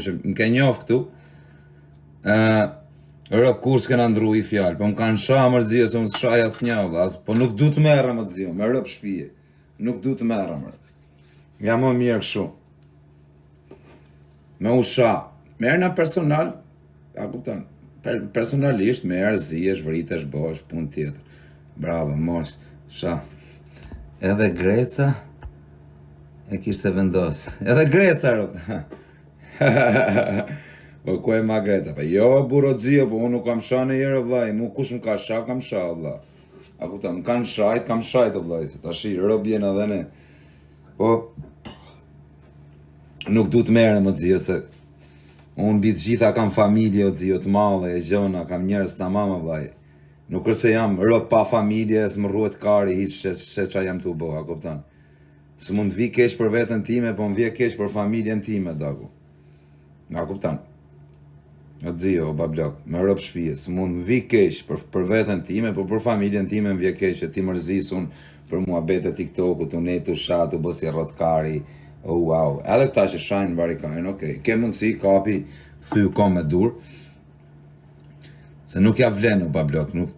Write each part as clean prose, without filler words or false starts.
që më ke njoft këtu, rëp kur s'kena ndru i fjallë, po më kanë sha mërzio, se më s'shaj as një, po nuk du të merë më të zio, me rëp shpije, nuk du të merë më. Ja më mirë këshu. Me u sha, merë në personal, a kupton, personalisht merë, ziesh, vritesh, bosh, pun tjetër. Bravo, mos, sha. Edhe Greca e kishte vendos. Edhe Greca, rëp. Po ku e ma Greca? Po jo, buro zio, po unë nuk kam sha në jere, vlaj. Mu kush më ka sha, kam sha, vlaj. A kupton, më kanë shajt, kam shajt, vlaj. Se ta shi, rëp jena dhe ne. Po, nuk du të mere më të zio, se unë bitë gjitha kam familje o zio të male, e gjona, kam njerës të mama, vlaj. Nuk është se jam rëp pa familje, së më ruhet kari, hiq se qa jam të u bo, a kupton. Së mund vi keq për vetën time, po më vje keq për familjen time, dagu. A kupton. O zio, o bablok, me rëp shpije, së mund vi keq për vetën time, po për familjen time më vje keq, që ti mërzis unë për mua bete TikTok-u, të netu shatu, bësi rotkari, wow. Edhe këta që shajnë barikarin, okej, ke mundësi, kapi, thuju kom me dur, se nuk ja vlenë o bablok, nuk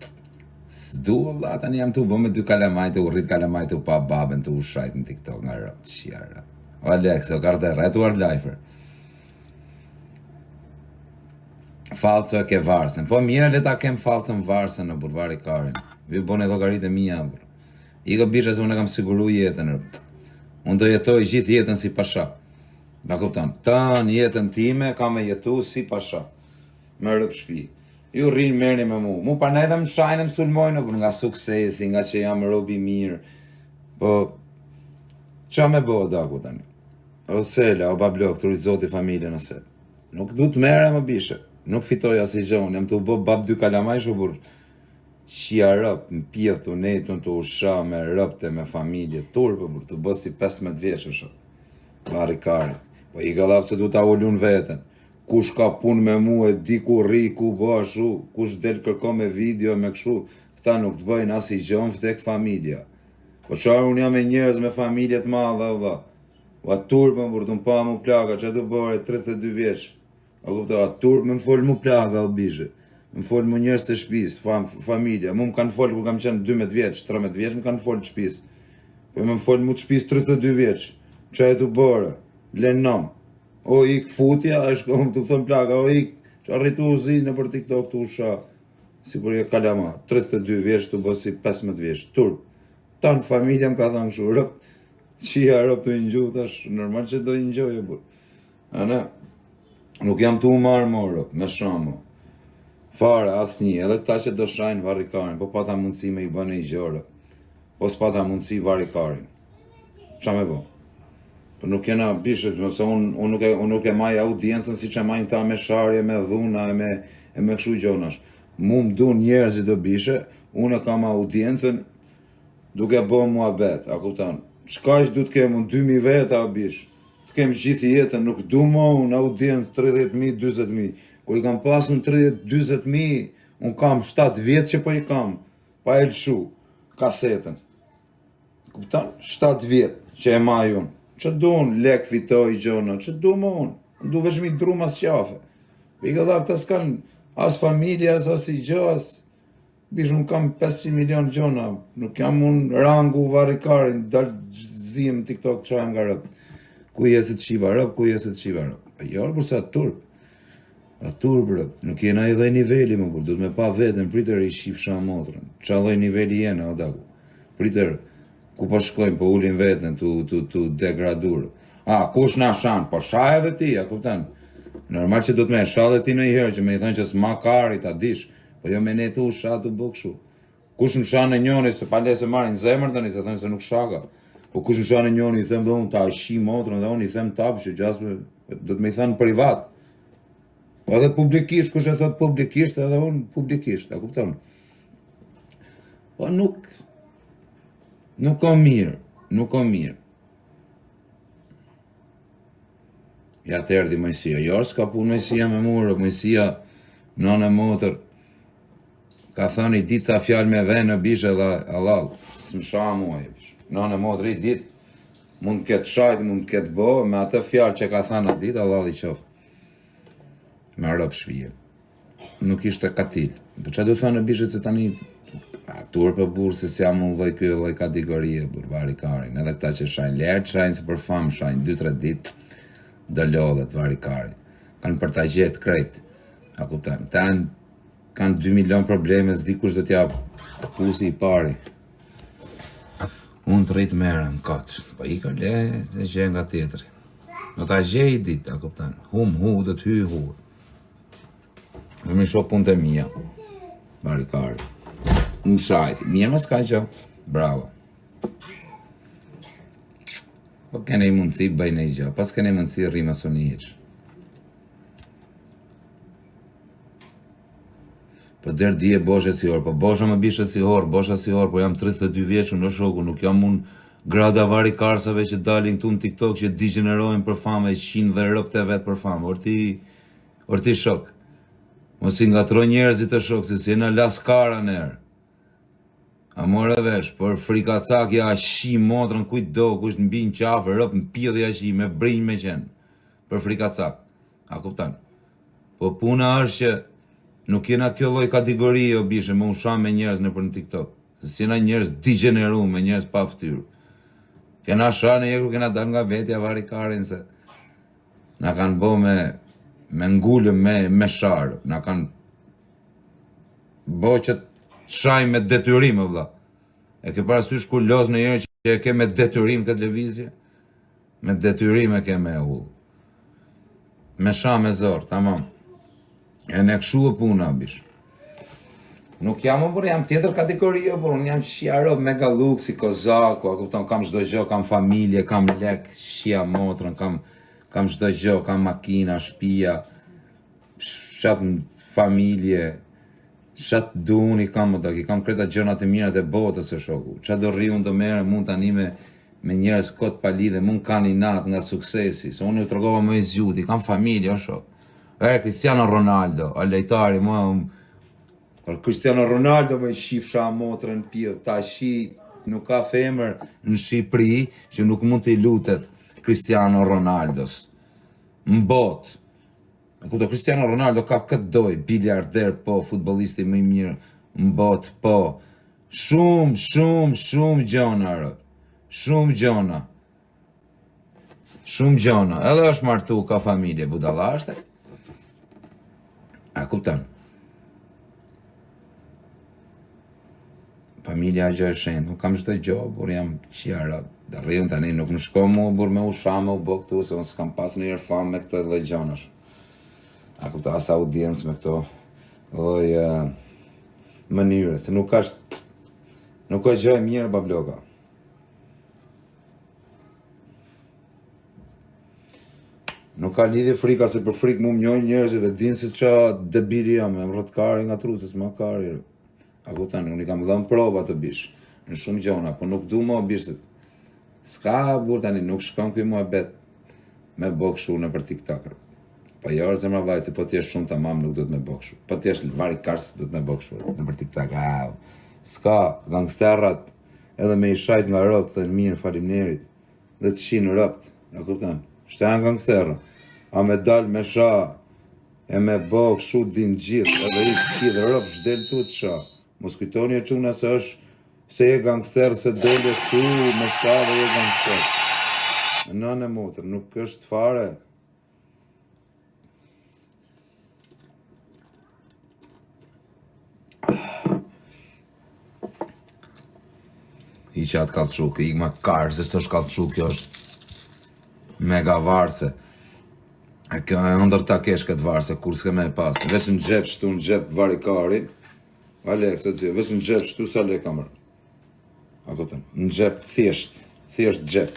s'du, valla, tani jam të u bo me 2 kalamajt, u rrit kalamajt u pa babën të u shajt në TikTok nga rëp, qia rëp. O Alex, o Karder, e tu Ardlajfer. Falco e ke varsën, po mire le ta kem falcën varsën në burvari karin. Vi bone llogarit e mija, bur. I ka bisha se unë kam siguru jetën, rëp. Unë do jetoj gjithë jetën si pasha. Da kupton, tën jetën time ka me jetu si pasha. Me rëp shpi. Ju rrinë merni me mu. Mu pa ne edhe më shajnë më sulmojnë, nga suksesi, nga që jam robi mirë. Po, qa me bo, daku tani? O Sela, o bablok, të rizoti familjen o Sela. Nuk du të mere më bishe. Nuk fitoj as i gjonë, jam të u bo bab 2 kalamaj shubur. Qia rëp, më pjeth të netën të usha me rëpte, me familje, turpë, bur, të bë si 15 vjeç është. Barikari. Po i galap se du ta ullun vetën. Kush ka pun me mu e di ku rri, ku bashu, kush del kërko me video, me këshu, këta nuk të bëjnë as i gjonë vdek familja. Po qarë unë jam e njerëz me familjet madhe, valla. Va turpën, bur, të më pa mu plaka, që të bërë 32 vjeç. A kupto, a turpë më folë mu plaka, o bishe. Më folë mu njerëz të shpis, familja. Mu më kanë folë ku kam qenë 12 vjeç, 13 vjeç, më kanë folë të shpis. Po më folë mu të shpis 32 vjeç. Që e të bërë, lenom. O ik futja, është kom të thëmë plaka, o ik, që arritu u zi në për TikTok të usha, si kur e kalama, 32 vjeç të bësi 15 vjeç, turp. Tanë familja më ka thënë këshu, rëp, qia rëp të ingju, thash, normal që do ingjoj e bur. Ana, nuk jam të umarë mo, rëp, me shamo. Fare, as një, edhe ta që do shajnë varikarin, po pata mundësi me i bëne i gjore, po s'pata mundësi varikarin. Qa me bo? Po nuk jena bishet, nëse unë nuk e maj audiencën si që majnë ta me sharje, me dhuna, e me këshu gjonash. Mu më du njerëzit do bishe, unë e kam audiencën duke bo mua bet, a kuptan. Qka ish du të kemë, unë 2000 veta a bish, të kemë gjithë jetën, nuk du mo unë audiencë 30.000, 20.000. Kur i kam pasu në 30-20.000, unë kam 7 vjetë që po i kam, pa e lëshu, kasetën. Kuptan, 7 vjetë që e maj unë. Që du unë, lek fitoj gjona, që du më unë, du vesh mi dru mas qafe. I ka dha këta s'kan as familja, as i gjë, as... Bish unë kam 500 milion gjona, nuk jam unë rangu varikarin, dal zim TikTok të shajmë nga rëp. Ku jesit shiva rëp, ku jesit shiva rëp. A jarë bursa turp. A turp rëp, nuk jena i dhe niveli më bur, du të me pa vetën, pritër i shifësha motrën. Qa dhe niveli jena, o dagu. Pritër, ku po shkojmë, po ullin vetën, tu degradur. A, kush na shanë? Po shaj edhe ti, a kuptan? Normal që do të me shaj edhe ti në i herë, që me i thënë që s'ma kari, ta dish, po jo me ne tu shaj të bëkshu. Kush në shanë në njoni, se pale se marin zemër të një, se thënë se nuk shaka. Po kush në shanë në njoni, i them dhe unë ta shi motrën, dhe unë i them tapë, që gjasme, do të me i thënë privat. Po edhe publikisht, kush e thot publikisht, edhe unë publikisht, a kuptan? Po nuk o mirë, nuk o mirë. Ja të erdi Mojësia, jo s'ka punë Mojësia me murë, Mojësia, nënë e motër, ka thënë i ditë ca fjallë me venë në bishë edhe halal, s'më sha mua e bishë. Nënë e motër i ditë, mund këtë shajtë, mund këtë bo, me atë fjallë që ka thënë atë ditë, halal i qofë. me rëp shpije. Nuk ishte katil. Po çfarë do thonë bishët se tani tur për burë se si jam unë ky lloj kategorie, vari karin. Edhe këta që shajnë lehtë, shajnë se për famë, shajnë 2-3 ditë, do lodhet vari karin. Kanë për ta gjetë krejt. A kupton? Këta kanë 2 milion probleme, s'di kush do t'ja pusi I pari. Unë të rritë merën, katë. Po iko le, dhe gje nga tjetëri. Do ta gjej I ditë, a kupton? Hu, do t'hy hu. Dhe mi shoh punët e mia. Vari karin. Më shajti, mirë më s'ka gjë, bravo. Po kene I mundësi, bëjnë I gjë, pas kene I mundësi, rrima së një hiq. Po der dje boshe si orë, po bosha më bishe si orë, bosha si orë, po jam 32 vjeçu në shoku, nuk jam unë grada vari karsave që dalin këtu në TikTok që degenerojnë për famë e qinë dhe rëpte vetë për famë, orti shok. Mos I ngatroj njerëzit e shok, se si jena laskara nërë. A more vesh, për frikacak ja shi motrën kujt do, kush në bin qafë, rëp në pjedh ja shi, me brinj me qenë. Për frikacak. A kuptan? Po puna është që nuk jena kjo lloj kategorie o bishe, më usham me njerëz në për në TikTok. Se si jena njerëz degeneru, me njerëz pa ftyrë. Kena shane jekur, kena dal nga vetja vari karin se na kanë bo me ngullëm, me sharë. Na kanë bo që shajmë me detyrim, vëlla. E ke parasysh kur loz në herë që e ke me detyrim këtë lëvizje? Me detyrim e ke me hull. Me sha me zor, tamam. E ne kshu e puna, bish. Nuk jam, por jam tjetër kategorie, por unë jam shia rob mega luksi, kozaku, a kupton, kam çdo gjë, kam familje, kam lek, shia motrën, kam çdo gjë, kam makina, shtëpia, shat familje. Çat duni kam më i kam kreta gjërat e mira të botës së shoku. Çat do rri unë do merrem mund tani me njerëz kot pa lidhje, mund kanë inat nga suksesi. Se unë u tregova më I zjuti, kam familje o shok. Cristiano Ronaldo, a lejtari për Cristiano Ronaldo më shifsha motrën pjedh, tashi nuk ka femër në Shqipëri që nuk mund t'i lutet Cristiano Ronaldos. Në botë. Kupto, Cristiano Ronaldo ka këtë doj, biliarder po, futbollisti më I mirë në botë po. Shumë gjona, rë. Shumë gjona. Edhe është martu, ka familje, budalla është. A kupton? Familja gjë e shenjtë, nuk kam çdo gjë, por jam qjara. Dhe rriun tani, nuk më shko mu, bur me usha, me u bo këtu, se unë s'kam pas në njërë famë me këtë dhe gjanash. A kupta asa audiencë me këto lloj mënyre, se nuk është gjë e mirë babloka. Nuk ka lidhje frika, se për frikë mu më njojnë njerëzit dhe dinë se qa debili jam, jam rrëtkari nga trusës, më kari. A kupta, unë I kam dhënë prova të bish, në shumë gjona, po nuk du më bish, s'ka burr tani, nuk shkon këj mua bet me bokshu në për TikToker. Po jo, zemra vllai, se po t'jesh shumë tamam nuk do të me bokshu. Po t'jesh vari kars do të me bokshu në për TikTok. S'ka gangsterrat edhe me I shajt nga rropt thënë mirë faleminderit. Dhe të shinë rropt, a kupton? Shtajan gangsterra. A me dal me sha e me bokshu din gjithë, edhe I ti dhe rropt s'del tu të sha. Mos kujtoni e çuna se është se je gangster, se dole tu me sha dhe je gangster. Nënë e motër, nuk është fare. I qatë kalçuk, I ma karë, se s'është kalçuk, kjo është mega varse. E kjo e ndër ta kesh këtë varse, kur s'ke me e pasë. Veç në gjep, shtu në gjep vari karin, Alek, se të veç në gjep, shtu sa le kamër. A këtën, në gjep, thjesht gjep.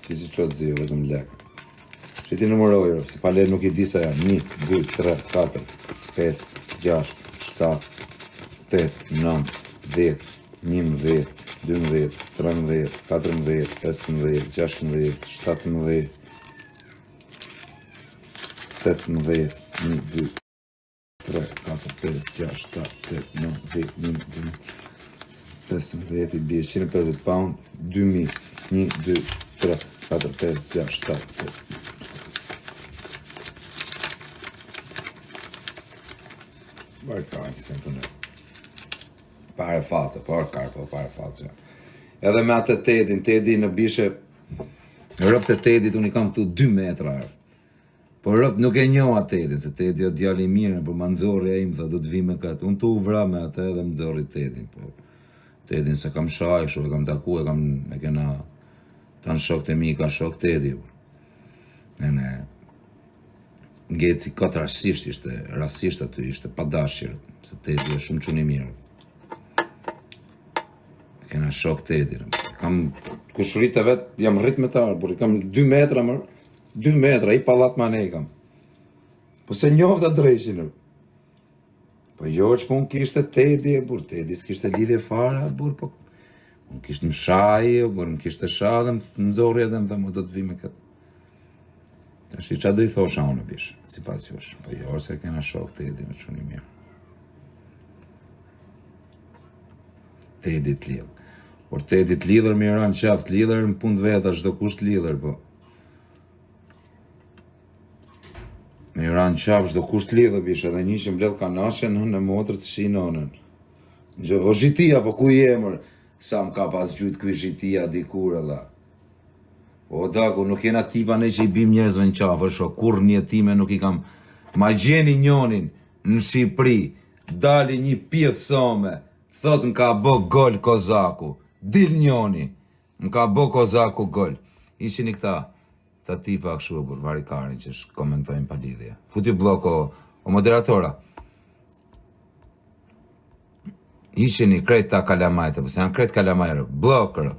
Ti si që të zi, vetëm lek. Që ti numërojrë, se pa le nuk I di sa janë, 1, 2, 3, 4, 5, 6, 7, 8, 9, 10, 11, 12, 13, 14, 15, 16, 17, 18, 1, 2, 3, 4, 5, 6, 7, 8, 9, 10, 11, 15, I bie 150 pound, 2000, 1, 2, 3, 4, 5, 6, 7, 8. Varikarin, si se më të në. Pare falce, pare falce. Edhe me atë Tedi në bishe, rëpt e Tedit unë i kam këtu 2 metra. Po rëpt nuk e njoha Tedin, se Tedi o djali mirë, por ma nëzori e im, tha, do të vi me këtë. Unë tu vra me atë edhe më nëzori Tedin, po. Tedin se kam shaj, e kam taku, e kena, tanë shok të mi, ka shok Tedi. Nene, ngeci këtë rasisht aty, ishte padashir, se Tedi e shumë quni mirë. Kena shok Tedi. Kam kushërit e vetë, jam rrit me tarë, por i kam 2 metra mërë, 2 metra, i palat ma ne i kam. Po se njofë të drejshin. Po jo që po unë kishte Tedi e burë, Tedi s'kishte lidhje fara, burë, po unë kishte më shaj, burë, më kishte shaj dhe më nëzori edhe më dhe më do të vi me këtë. Tash i qa do i thosha unë bish, si pas josh, po jo se kena shok Tedi me quni mirë. Tedi të lidhë. Por Tedi të lidhër, me i ranë qaft lidhër, në punë veta, çdo kusht lidhër, po. Me i ranë qaft, çdo kusht lidhër, bish, edhe një që mbledh kanashen, në motrë të shinonën. O zhitia, po ku i emër, sa më ka pas gjujtë kuj zhitia dikur edhe. O daku, nuk jena tipa ne që i bim njerëzve në qafë, sho, kur një time nuk i kam. Ma gjeni njonin në Shqipëri, dali një pjethë some, thot më ka bo gol Kozaku. Dil njoni, më ka bo Kozaku gol. Ishin i këta tipa këshu për Varikarin që komentojnë pa lidhje. Futi bloko, o moderatora. Ishin i krejt ta kalamajtë, përse janë krejt kalamajrë, blokërë.